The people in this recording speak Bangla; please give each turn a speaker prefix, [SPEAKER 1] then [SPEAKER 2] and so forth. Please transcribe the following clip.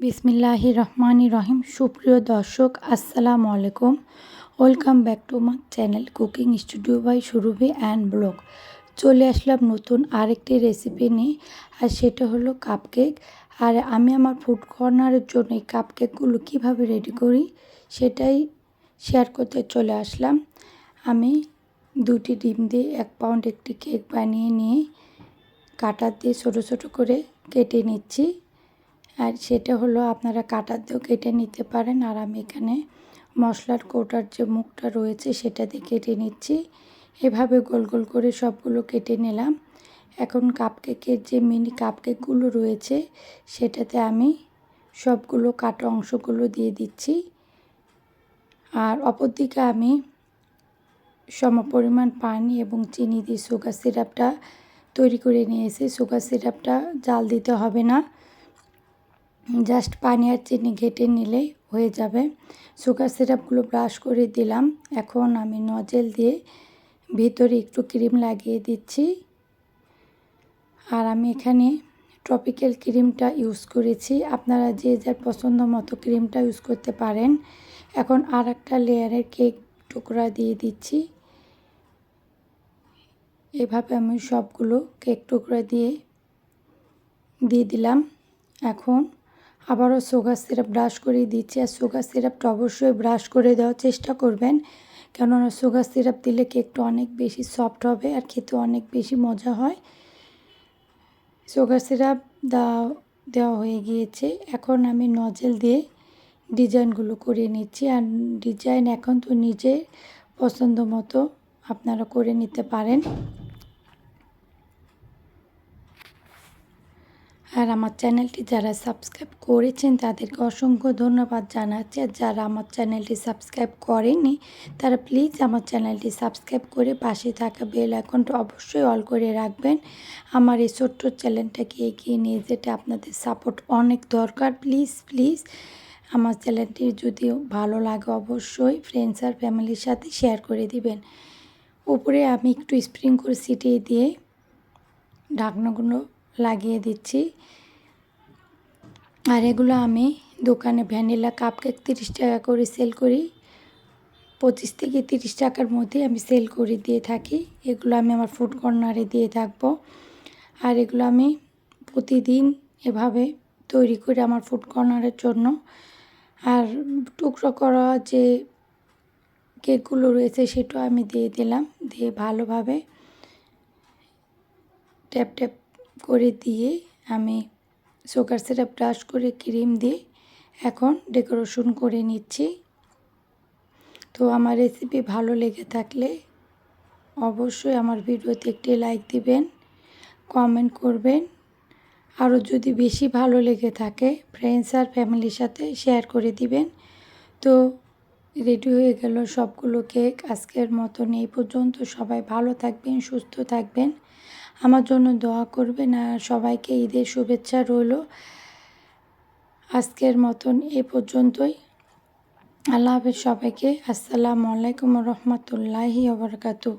[SPEAKER 1] বিসমিল্লাহির রহমানির রহিম। সুপ্রিয় দর্শক, আসসালামু আলাইকুম। Welcome back to my channel cooking studio by Surabhi and blog. চলে আসলাম নতুন আরেকটি রেসিপি নিয়ে, আর সেটা হলো কাপকেক। আর আমি আমার ফুড কর্নারের জন্য এই কাপকেকগুলো কীভাবে রেডি করি সেটাই শেয়ার করতে চলে আসলাম। আমি 2টি ডিম দিয়ে 1 পাউন্ড একটি কেক বানিয়ে নিয়ে কাটার দিয়ে ছোটো ছোটো করে কেটে নিচ্ছি। আর সেটা হলো আপনারা কাটার দিয়েও কেটে নিতে পারেন, আর আমি এখানে মশলার কৌটার যে মুখটা রয়েছে সেটা দিয়ে কেটে নিচ্ছি। এভাবে গোল গোল করে সবগুলো কেটে নিলাম। এখন কাপকেকের যে মিনি কাপকেকগুলো রয়েছে সেটাতে আমি সবগুলো কাটা অংশগুলো দিয়ে দিচ্ছি। আর অপরদিকে আমি সমপরিমাণ পানি এবং চিনি দিয়ে সুগার সিরাপটা তৈরি করে নিয়েছি। সুগার সিরাপটা জাল দিতে হবে না, জাস্ট পানি আর চিনি ঘেটে নিলেই হয়ে যাবে। সুগার সিরাপগুলো ব্রাশ করে দিলাম। এখন আমি নজেল দিয়ে ভিতরে একটু ক্রিম লাগিয়ে দিচ্ছি। আর আমি এখানে ট্রপিক্যাল ক্রিমটা ইউজ করেছি, আপনারা যে যার পছন্দ মতো ক্রিমটা ইউজ করতে পারেন। এখন আর একটা লেয়ারের কেক টুকরা দিয়ে দিচ্ছি। এভাবে আমি সবগুলো কেক টুকরা দিয়ে দিলাম। এখন আবারও সুগার সিরাপ ব্রাশ করে দিচ্ছি। আর সুগার সিরাপটা অবশ্যই ব্রাশ করে দেওয়ার চেষ্টা করবেন, কেননা সুগার সিরাপ দিলে কেকটা অনেক বেশি সফট হবে আর খেতে অনেক বেশি মজা হয়। সুগার সিরাপ দেওয়া হয়ে গিয়েছে। এখন আমি নজেল দিয়ে ডিজাইনগুলো করে নিচ্ছি। আর ডিজাইন এখন তো নিজের পছন্দ মতো আপনারা করে নিতে পারেন। আর আমার চ্যানেলটি যারা সাবস্ক্রাইব করেছেন তাদেরকে অসংখ্য ধন্যবাদ জানাচ্ছি। আর যারা আমার চ্যানেলটি সাবস্ক্রাইব করেনি তারা প্লিজ আমার চ্যানেলটি সাবস্ক্রাইব করে পাশে থাকা বেল আইকনটা অবশ্যই অল করে রাখবেন। আমার এই ছোট্ট চ্যানেলটাকে এগিয়ে নিয়ে যেতে আপনাদের সাপোর্ট অনেক দরকার। প্লিজ প্লিজ আমার চ্যানেলটি যদি ভালো লাগে অবশ্যই ফ্রেন্ডস আর ফ্যামিলির সাথে শেয়ার করে দিবেন। উপরে আমি একটু স্প্রিংকল ছিটিয়ে দিয়ে ঢাকনাগুলো লাগিয়ে দিচ্ছি। আর এগুলো আমি দোকানে ভ্যানিলা কাপকেক 30 টাকা করে সেল করি, 25 থেকে 30 টাকার মধ্যে আমি সেল করে দিয়ে থাকি। এগুলো আমি আমার ফুড কর্নারে দিয়ে থাকবো। আর এগুলো আমি প্রতিদিন এভাবে তৈরি করি আমার ফুড কর্নারের জন্য। আর টুকরো করা যে কেকগুলো রয়েছে সেটাও আমি দিয়ে দিলাম, দিয়ে ভালোভাবে ট্যাপ ট্যাপ করে দিয়ে আমি সুগার সিরাপ ব্রাশ করে ক্রিম দিয়ে এখন ডেকোরেশন করে নিচ্ছি। তো আমার রেসিপি ভালো লেগে থাকলে অবশ্যই আমার ভিডিওতে একটি লাইক দিবেন, কমেন্ট করবেন। আরও যদি বেশি ভালো লেগে থাকে ফ্রেন্ডস আর ফ্যামিলির সাথে শেয়ার করে দিবেন। তো রেডি হয়ে গেল সবগুলো কেক। আজকের মতন এই পর্যন্ত। সবাই ভালো থাকবেন, সুস্থ থাকবেন, আমার জন্য দোয়া করবেন। আর সবাইকে ঈদের শুভেচ্ছা রইল। আজকের মতন এ পর্যন্তই। আল্লাহ হাফেজ সবাইকে। আসসালামু আলাইকুম রহমতুল্লাহি ওয়া বারাকাতুহু।